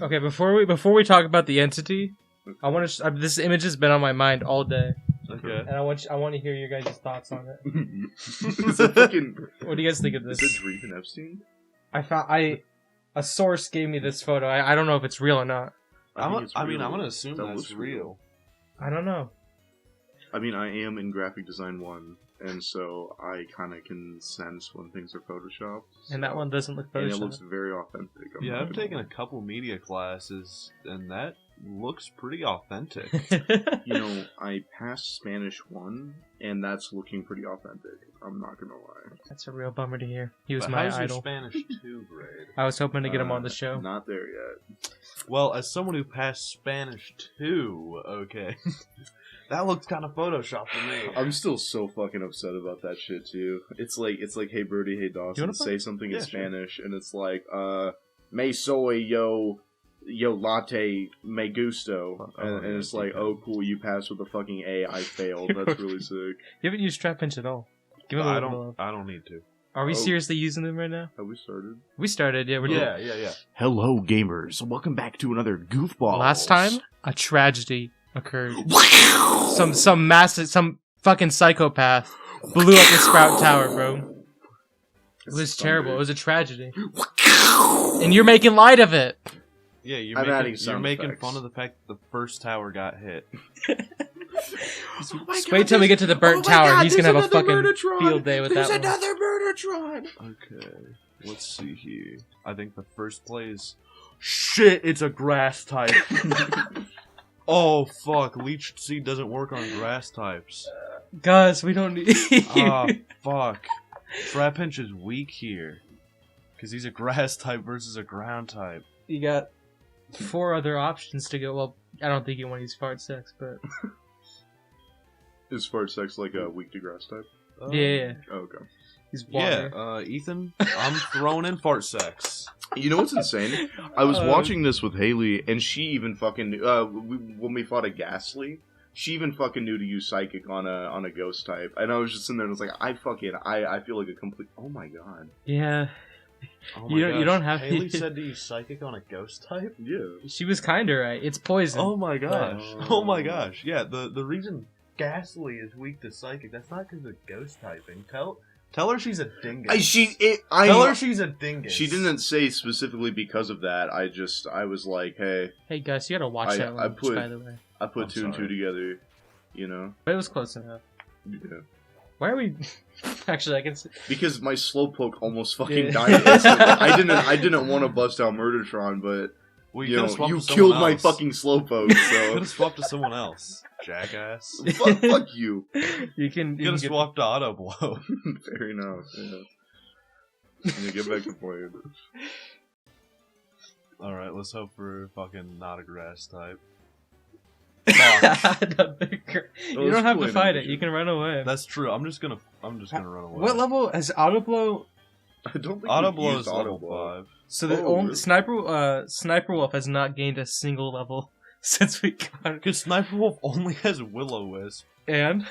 Okay, before we talk about the entity, I want to. This image has been on my mind all day. Okay. And I want to hear your guys' thoughts on it. Is it fucking... What do you guys think of this? Is it Dreven Epstein? A source gave me this photo. I don't know if it's real or not. I'm gonna assume that's real. I don't know. I mean, I am in graphic design 1, and so I kind of can sense when things are photoshopped. And that one doesn't look photoshopped. And it looks very authentic. Yeah, I've taken a couple media classes, and that looks pretty authentic. You know, I passed Spanish 1, and that's looking pretty authentic. I'm not gonna lie. That's a real bummer to hear. He was But my how's idol. Your Spanish 2 grade? I was hoping to get him on the show. Not there yet. Well, as someone who passed Spanish 2, okay, that looks kind of photoshopped to me. I'm still so fucking upset about that shit too. It's like, hey Birdie, hey Dawson, say something in Spanish, and it's like, me soy yo latte me gusto, and it's like, oh cool, you passed with a fucking A, I failed. That's really sick. You haven't used Trap Pinch at all. Give him a little I don't need to. Are we seriously using them right now? Have we started? We started, yeah. Yeah. Hello, gamers. Welcome back to another Goofballz. Last time, a tragedy occurred. some fucking psychopath blew up the Sprout Tower, bro. It was terrible. It was a tragedy. And you're making light of it. Yeah, you're making fun of the fact that the first tower got hit. Just wait till we get to the burnt tower. He's gonna have a fucking field day with that one. There's another Murdertron! Okay, let's see here. I think the first play is... Shit, it's a grass type. Oh, fuck. Leech Seed doesn't work on grass types. Guys, we don't need... Ah, fuck. Trapinch is weak here. Because he's a grass type versus a ground type. You got 4 other options to go. Well, I don't think you want to use Fart Sex, but... Is Fart Sex like a weak to grass type? Yeah. Oh, okay. He's water. Yeah, Ethan, I'm throwing in Fart Sex. You know what's insane? I was watching this with Haley, and she even fucking knew, when we fought a Ghastly, she even fucking knew to use Psychic on a ghost type. And I was just sitting there and was like, I feel like a complete... Oh my god. Yeah. Oh you don't have Haley said to use Psychic on a ghost type? Yeah. She was kinda right. It's poison. Oh my gosh. Oh my gosh. Yeah, the reason Ghastly is weak to Psychic, that's not because of ghost typing. Tell her she's a dingus. Tell her she's a dingus. She didn't say specifically because of that. I was like, hey. Hey Gus, you gotta watch that one, by the way. I put two and two together, you know? But it was close enough. Yeah. Why are we... Actually, I can see... Because my Slowpoke almost fucking died instantly. I didn't want to bust out Murdertron, but... Well, you killed my fucking Slowpoke, so... You could've swapped to someone else, jackass. Fuck you. You could've swapped to Auto Blow. Fair enough, yeah. I'm gonna get back to playing this. Alright, let's hope for fucking not a grass type. You don't have to fight it. You can run away. That's true. I'm just gonna run away. What level has Auto Blow? I don't think Auto Blow is level 5. So the only Sniper Wolf has not gained a single level since we got it. Because Sniper Wolf only has Will-O-Wisp. And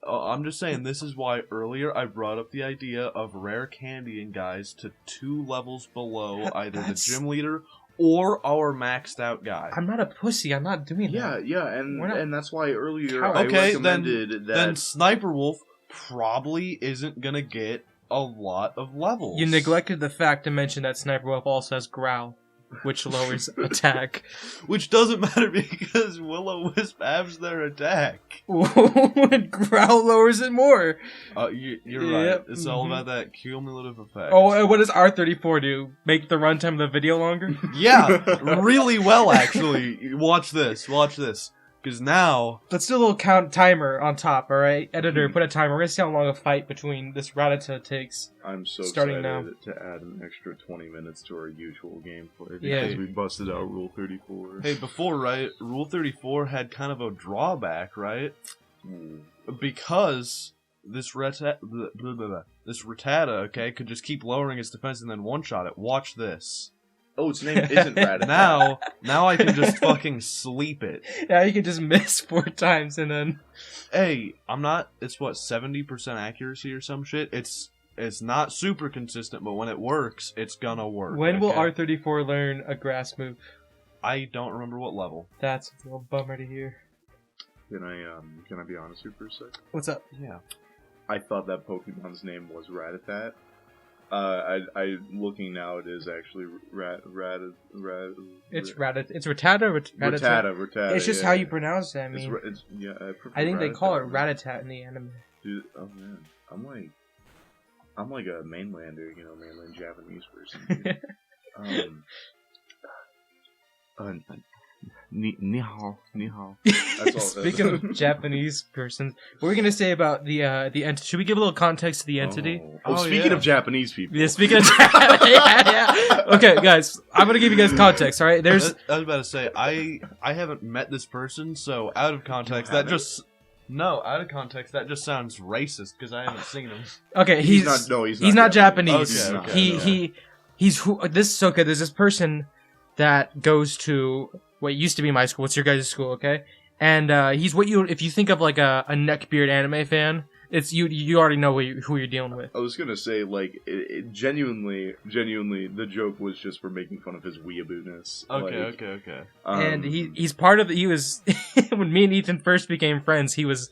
I'm just saying, this is why earlier I brought up the idea of rare candying guys to 2 levels below either the gym leader or our maxed out guy. I'm not a pussy. I'm not doing that. Yeah, and that's why earlier I recommended that. Then Sniper Wolf probably isn't gonna get a lot of levels. You neglected the fact to mention that Sniper Wolf also has Growl, which lowers attack. Which doesn't matter because Will-O-Wisp halves their attack. And Growl lowers it more. You're right. It's all about that cumulative effect. Oh, and what does R34 do? Make the runtime of the video longer? Yeah, really well actually. Watch this. Because now... Let's do a little count timer on top, alright? Editor, put a timer. We're gonna see how long a fight between this Rattata takes. I'm so starting excited now. to add an extra 20 minutes to our usual gameplay. Yeah. Because we busted out Rule 34. Hey, before, right? Rule 34 had kind of a drawback, right? Because this Rattata, okay, could just keep lowering its defense and then one-shot it. Watch this. Oh, its name isn't Rattata. Now I can just fucking sleep it. Now you can just miss 4 times and then... Hey, I'm not... It's what, 70% accuracy or some shit? It's It's not super consistent, but when it works, it's gonna work. When will okay? R34 learn a grass move? I don't remember what level. That's a little bummer to hear. Can I be honest with you for a sec? What's up? Yeah. I thought that Pokemon's name was Rattata. I looking now, it is actually It's Rattata. Rattata. It's just yeah. how you pronounce it. I mean, I prefer I think they call it Rattata. Rattata in the anime. Dude, oh man, I'm like a mainlander, mainland Japanese person. Ni hao. That's all. Speaking of Japanese persons, what are we gonna say about the entity? Should we give a little context to the entity? Speaking of Japanese people. Yeah, speaking of yeah. Okay, guys, I'm gonna give you guys context. All right, I was about to say I haven't met this person, so out of context that just sounds racist because I haven't seen him. Okay, he's not Japanese. Okay. There's this person that goes to what used to be my school. What's your guys' school? Okay, and he's if you think of like a neckbeard anime fan, it's you already know who you're dealing with. I was gonna say, like, genuinely, the joke was just for making fun of his weeaboo-ness. Okay. And he's part of he was when me and Ethan first became friends. He was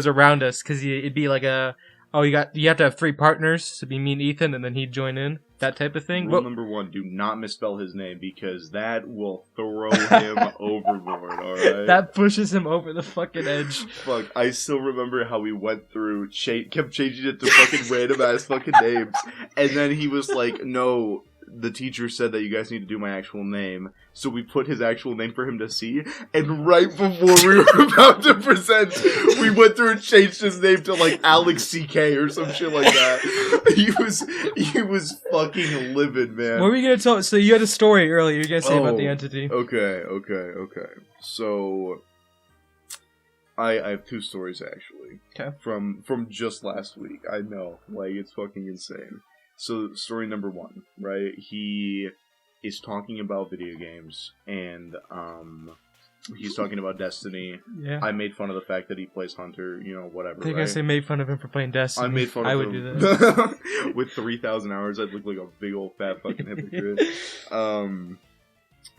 around us because it'd be like you have to have 3 partners to be me and Ethan, and then he'd join in, that type of thing. Rule number 1: do not misspell his name because that will throw him overboard. All right, that pushes him over the fucking edge. Fuck, I still remember how we went through, kept changing it to fucking random ass fucking names, and then he was like, "No, the teacher said that you guys need to do my actual name." So we put his actual name for him to see, and right before we were about to present, we went through and changed his name to like Alex CK or some shit like that. He was fucking livid, man. What were you gonna tell? So you had a story earlier. You're gonna say about the entity. Okay. So I have 2 stories actually. Okay. From just last week. I know, like, it's fucking insane. So, story number 1, right? He is talking about video games, and he's talking about Destiny. Yeah. I made fun of the fact that he plays Hunter, whatever. I think I say made fun of him for playing Destiny. I made fun of him. I would do that. With 3,000 hours, I'd look like a big old fat fucking hypocrite.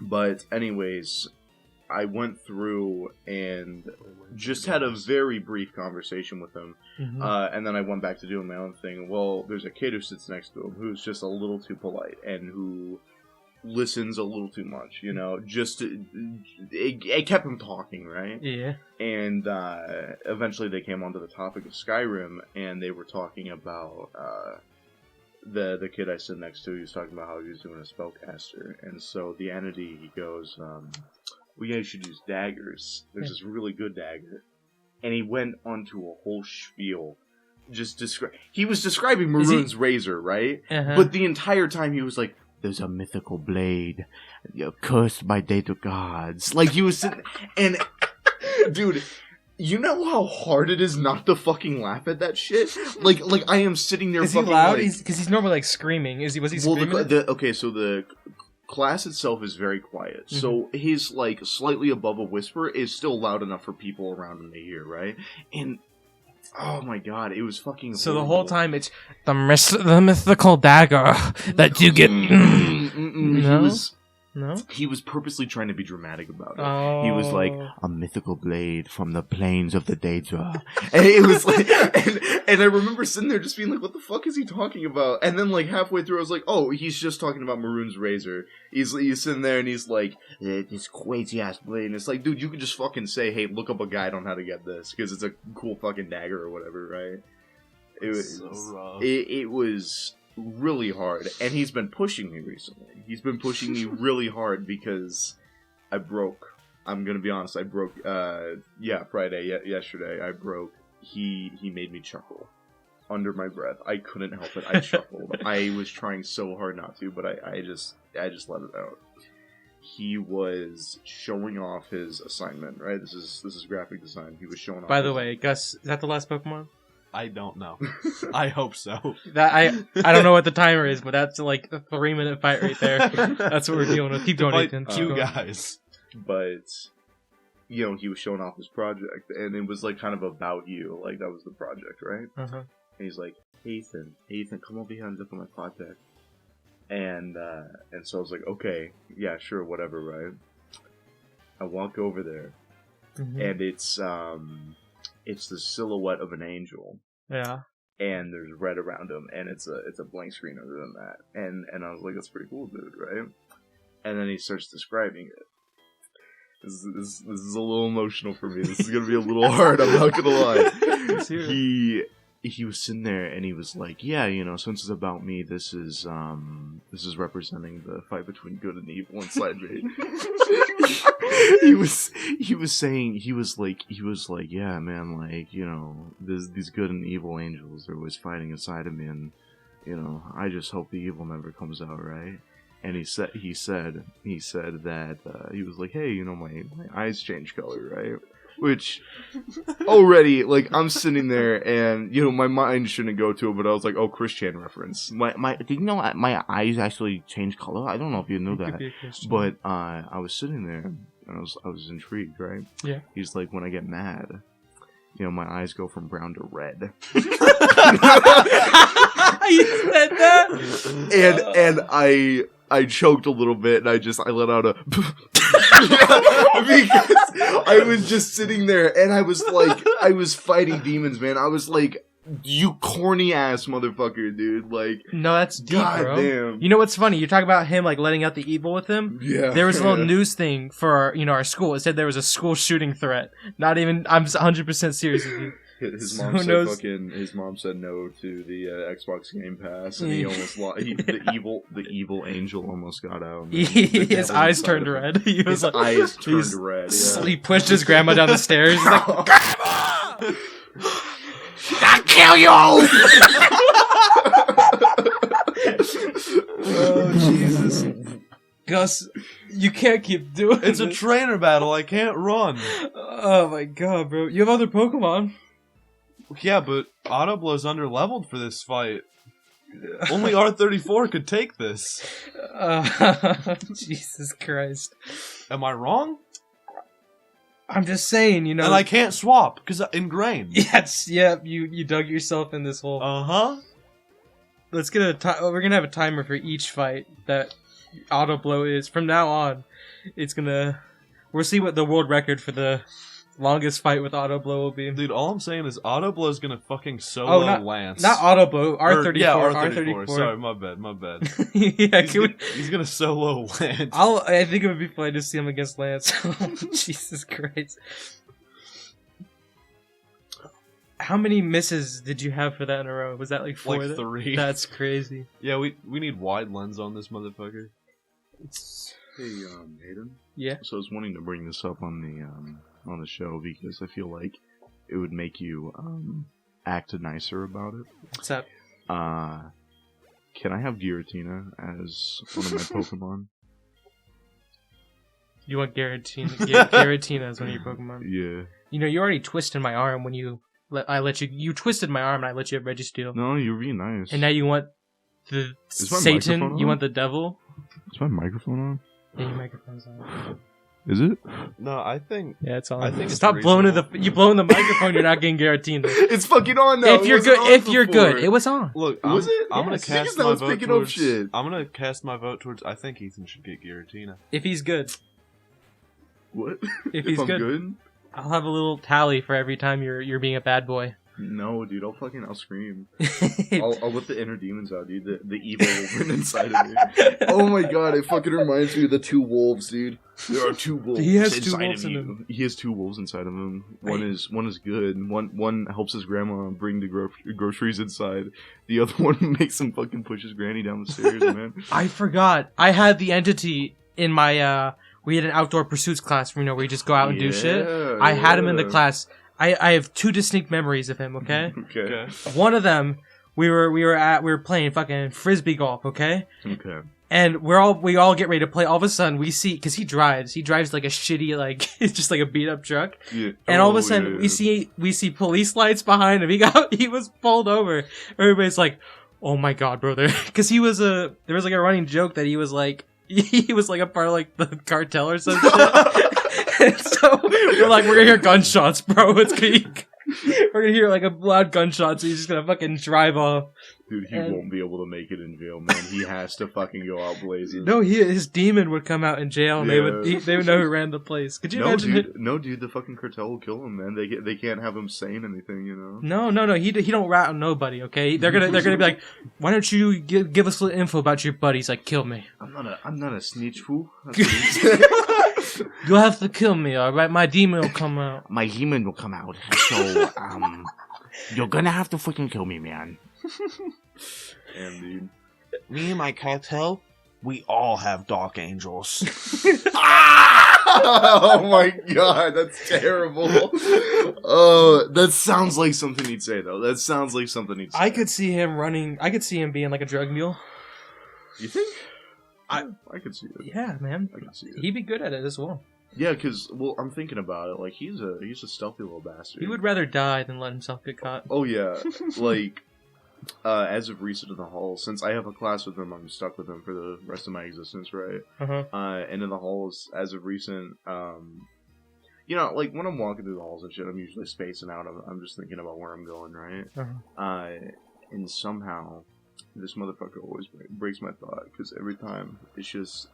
But anyways, I went through and just had a very brief conversation with him. Mm-hmm. And then I went back to doing my own thing. Well, there's a kid who sits next to him who's just a little too polite and who listens a little too much, it kept him talking, right? Yeah. And eventually they came onto the topic of Skyrim, and they were talking about the kid I sit next to. He was talking about how he was doing a spellcaster, and so the entity, he goes, we guys should use daggers. There's this really good dagger. And he went onto a whole spiel. He was describing Maroon's razor, right? Uh-huh. But the entire time he was like, there's a mythical blade, cursed by data gods. Like, he was sitting, and, dude, you know how hard it is not to fucking laugh at that shit? Like I am sitting there. Is fucking he loud? Like, Because he's normally like screaming. Was he screaming? So the class itself is very quiet. Mm-hmm. So his, like, slightly above a whisper is still loud enough for people around him to hear, right? And, oh my god, it was fucking So horrible. the whole time it's the mythical dagger that you get... No? No? He was purposely trying to be dramatic about it. Oh. He was like, a mythical blade from the plains of the Daedra. And it was like, and I remember sitting there just being like, what the fuck is he talking about? And then, like, halfway through I was like, oh, he's just talking about Maroon's razor. He's sitting there and he's like, this crazy ass blade. And it's like, dude, you could just fucking say, hey, look up a guide on how to get this, because it's a cool fucking dagger or whatever, right? It was so rough. It was really hard, and he's been pushing me recently. He's been pushing me really hard because I broke. I'm gonna be honest. I broke. Friday. Yesterday, I broke. He made me chuckle under my breath. I couldn't help it. I chuckled. I was trying so hard not to, but I just let it out. He was showing off his assignment. Right. This is graphic design. He was showing off. By the way, Gus, is that the last Pokemon? I don't know. I hope so. That I don't know what the timer is, but that's like a 3-minute fight right there. That's what we're dealing with. Keep going, Ethan. Two guys. But, he was showing off his project, and it was like kind of about you. Like, that was the project, right? Uh-huh. And he's like, hey Ethan, come over here and look at my flight deck. And so I was like, okay, yeah, sure, whatever, right? I walk over there, and it's the silhouette of an angel. Yeah. And there's red around him, and it's a blank screen other than that. And I was like, that's pretty cool, dude, right? And then he starts describing it. This is a little emotional for me. This is gonna be a little hard. I'm not gonna lie. He was sitting there and he was like, yeah, you know, since it's about me, this is representing the fight between good and evil inside me. he was saying, he was like, yeah, man, like, you know, these good and evil angels are always fighting inside of me, and, you know, I just hope the evil never comes out, right? And he said that he was like, hey, you know, my eyes change color, right? Which, already, like, I'm sitting there, and, you know, my mind shouldn't go to it, but I was like, oh, Chris Chan reference. Did you know my eyes actually change color? I don't know if you knew that. But, I was sitting there, and I was intrigued, right? Yeah. He's like, when I get mad, you know, my eyes go from brown to red. You said that? And I choked a little bit, and I let out a... because I was just sitting there, and I was like, I was fighting demons, man. I was like, you corny ass motherfucker, dude. Like, no, that's deep, God bro. Damn. You know what's funny? You talk about him like letting out the evil with him. Yeah. There was a little news thing for our school. It said there was a school shooting threat. Not even. I'm 100% serious with you. His So mom who said knows? his mom said no to the Xbox Game Pass, and he almost lost. The evil angel almost got out. His eyes turned red. He was his eyes turned red. Yeah. He pushed his grandma down the stairs. He's like, "Grandma, I'll kill you! oh Jesus, Gus, you can't keep doing It's this. a trainer battle. I can't run. Oh my God, bro! You have other Pokemon. Yeah, but Autoblow's underleveled for this fight. Only R34 could take this. Jesus Christ. Am I wrong? I'm just saying, you know. And I can't swap, because ingrained. Yes, yep, you dug yourself in this hole. Uh-huh. Let's get we're gonna have a timer for each fight that Auto Blow is. From now on, we'll see what the world record for the longest fight with Auto Blow will be. Dude, all I'm saying is Autoblow's gonna fucking solo Lance. Not Auto Blow, R34. Yeah, R34. Sorry, my bad. Yeah, he's gonna solo Lance. I think it would be fun to see him against Lance. Jesus Christ. How many misses did you have for that in a row? Was that like 4? Like 3. That's crazy. Yeah, we need wide lens on this motherfucker. Hey, Hayden. Yeah. So I was wanting to bring this up on the show because I feel like it would make you act nicer about it. What's up? Can I have Giratina as one of my Pokemon? You want Giratina as one of your Pokemon? Yeah. You know, you already twisted my arm when you twisted my arm and I let you have Registeel. No, you're being nice. And now you want the Is my Satan? microphone You on? want the devil? Is my microphone on? Yeah, your microphone's on. Is it? No, I think... Yeah, it's on. I think Stop it's blowing reasonable. you blowing the microphone. You're not getting Giratina. It's fucking on now. If you're good, it was on. Look, Was it? I'm gonna Yes. cast Niggas that my was vote picking up towards... shit. I'm gonna cast my vote towards... I think Ethan should get Giratina. If he's good, What? If he's I'm good. good? I'll have a little tally for every time you're being a bad boy. No, dude, I'll scream. I'll let the inner demons out, dude. The evil wolf inside of me. Oh my God, it fucking reminds me of the 2 wolves, dude. There are 2 wolves. He has 2 inside wolves of in you. him. He has 2 wolves inside of him. One is good. One helps his grandma bring the groceries inside. The other one makes him fucking push his granny down the stairs, man. I forgot. I had the entity in my we had an outdoor pursuits class where you just go out and do shit. I had him in the class. I have 2 distinct memories of him, okay? Okay. One of them, we were playing fucking frisbee golf, okay? Okay. And we all get ready to play. All of a sudden, we see, because he drives like a shitty, like, it's just like a beat up truck. Yeah. And all of a sudden, we see police lights behind him. He was pulled over. Everybody's like, oh my God, brother. Because there was like a running joke that he was like a part of like the cartel or some shit. And so we're like, we're gonna hear gunshots, bro. It's We're gonna hear like a loud gunshot, so he's just gonna fucking drive off. Dude, he won't be able to make it in jail, man. He has to fucking go out blazing. No, his demon would come out in jail, and they would know who ran the place. Could you imagine? Dude, the fucking cartel will kill him, man. They can't have him saying anything, you know. No. He don't rat on nobody. Okay, they're gonna be like, why don't you give us a little info about your buddies? Like, kill me. I'm not a snitch, fool. You'll have to kill me, alright? My demon will come out. My demon will come out. So, you're gonna have to freaking kill me, man. Damn, dude. Me and my cartel, we all have dark angels. Oh my god, that's terrible. Oh, that sounds like something he'd say, though. That sounds like something he'd say. I could see him running. I could see him being like a drug mule. You think? I could see it. Yeah, man. I could see it. He'd be good at it as well. Yeah, because, well, I'm thinking about it. Like, he's a stealthy little bastard. He would rather die than let himself get caught. Oh, yeah. Like, as of recent in the hall, since I have a class with him, I'm stuck with him for the rest of my existence, right? Uh-huh. And in the halls, as of recent, you know, like, when I'm walking through the halls and shit, I'm usually spacing out. I'm just thinking about where I'm going, right? Uh-huh. And somehow, this motherfucker always breaks my thought, because every time, it's just,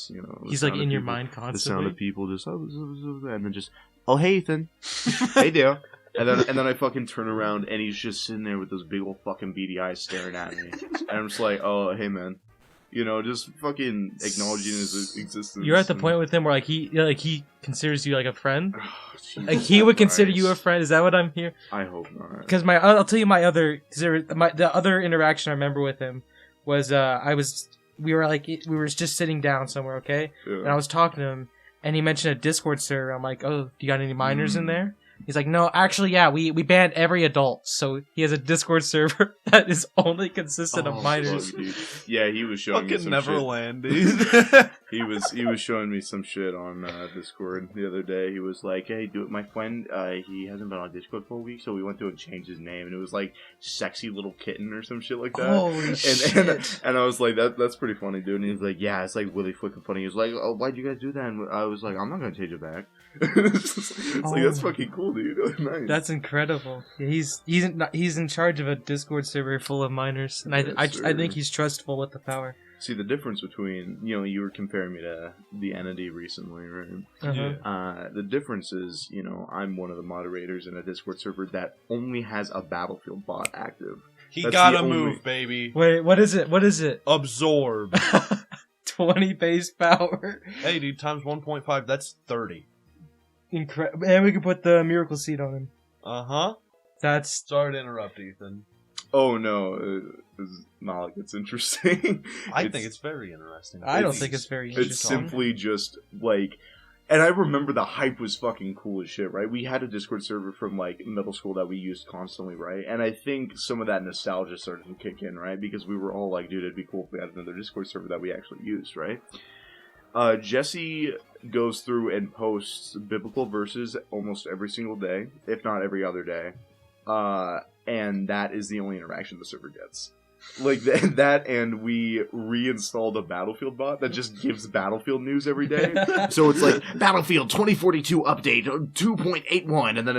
you know... He's, like, in your mind constantly. The sound of people just, and then just, oh, hey, Ethan. Hey, there. And then I fucking turn around, and he's just sitting there with those big old fucking beady eyes staring at me. And I'm just like, oh, hey, man. You know, just fucking acknowledging his existence. You're at the point with him where, like, he considers you, like, a friend? Like, he would consider you a friend? Is that what I'm hearing? I hope not. Because I'll tell you the other interaction I remember with him was, we were just sitting down somewhere, okay? Yeah. And I was talking to him, and he mentioned a Discord server. I'm like, oh, do you got any minors in there? He's like, no, actually, yeah, we banned every adult, so he has a Discord server that is only consistent of minors. Fuck, yeah, he was showing me some Neverland, shit. dude. He was showing me some shit on Discord the other day. He was like, hey, dude, my friend, he hasn't been on Discord for a week, so we went through and changed his name, and it was like Sexy Little Kitten or some shit like that. Holy shit. And I was like, that's pretty funny, dude. And he was like, yeah, it's like really fucking funny. He was like, oh, why'd you guys do that? And I was like, I'm not gonna change it back. It's like, that's fucking cool, dude. Nice. That's incredible. He's in charge of a Discord server full of minors, and I think he's trustful with the power. See, the difference between, you know, you were comparing me to the Entity recently, right? Uh-huh. The difference is, you know, I'm one of the moderators in a Discord server that only has a Battlefield bot active. He gotta move, baby. Wait, what is it? Absorb. 20 base power. Hey, dude, times 1.5, that's 30. Incredible. And we can put the miracle seed on him. Uh-huh. That's... Sorry to interrupt, Ethan. Oh, no. It's not like it's interesting. I think it's very interesting. I don't think it's very interesting. It's simply just, like... And I remember the hype was fucking cool as shit, right? We had a Discord server from, like, middle school that we used constantly, right? And I think some of that nostalgia started to kick in, right? Because we were all like, dude, it'd be cool if we had another Discord server that we actually used, right? Jesse goes through and posts biblical verses almost every single day, if not every other day. And that is the only interaction the server gets. Like, that, and we reinstalled a Battlefield bot that just gives Battlefield news every day. So it's like, Battlefield 2042 update 2.81, and then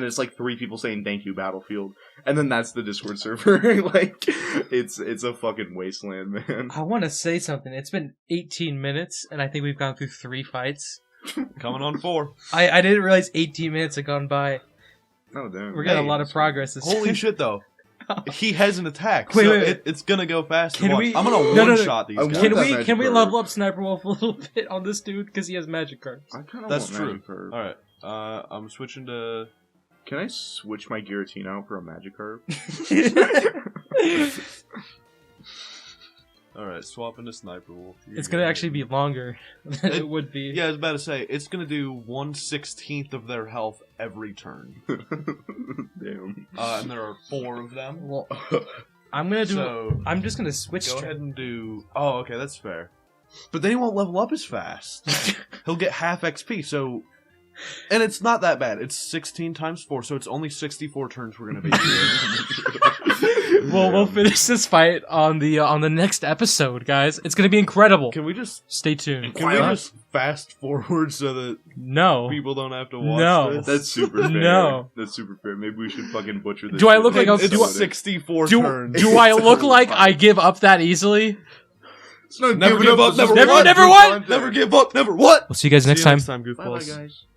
it's like 3 people saying thank you, Battlefield. And then that's the Discord server. Like, it's a fucking wasteland, man. I want to say something. It's been 18 minutes, and I think we've gone through 3 fights. Coming on 4. I didn't realize 18 minutes had gone by. Oh, damn. We're getting a lot of progress this Holy shit, though. He has an attack, wait. It's gonna go faster. Can we? I'm gonna one-shot these guys. Can we level up Sniper Wolf a little bit on this dude because he has magic cards? I kind of That's want true. magic card. All right, I'm switching to. Can I switch my Guillotine out for a magic card? Alright, swap into Sniper Wolf. It's gonna actually be longer than it would be. Yeah, I was about to say, it's gonna do 1/16 of their health every turn. Damn. And there are 4 of them. Well, I'm gonna do. So, I'm just gonna switch. Go ahead and do. Oh, okay, that's fair. But then he won't level up as fast. He'll get half XP, so. And it's not that bad. It's 16 times 4, so it's only 64 turns we're gonna be doing. We'll finish this fight on the next episode, guys. It's gonna be incredible. Can we just Stay tuned. Can we just fast forward so that No. people don't have to watch No. this? That's super fair. No. That's super fair. Maybe we should fucking butcher this. Do I shit look like and a- It's do I- 64 Do turns. I look like I give up that easily? It's not Never giving give up, it's just never fun. what? Good Never what? content. Never give up, never what? We'll see you guys next time. Goofballs. Bye, guys.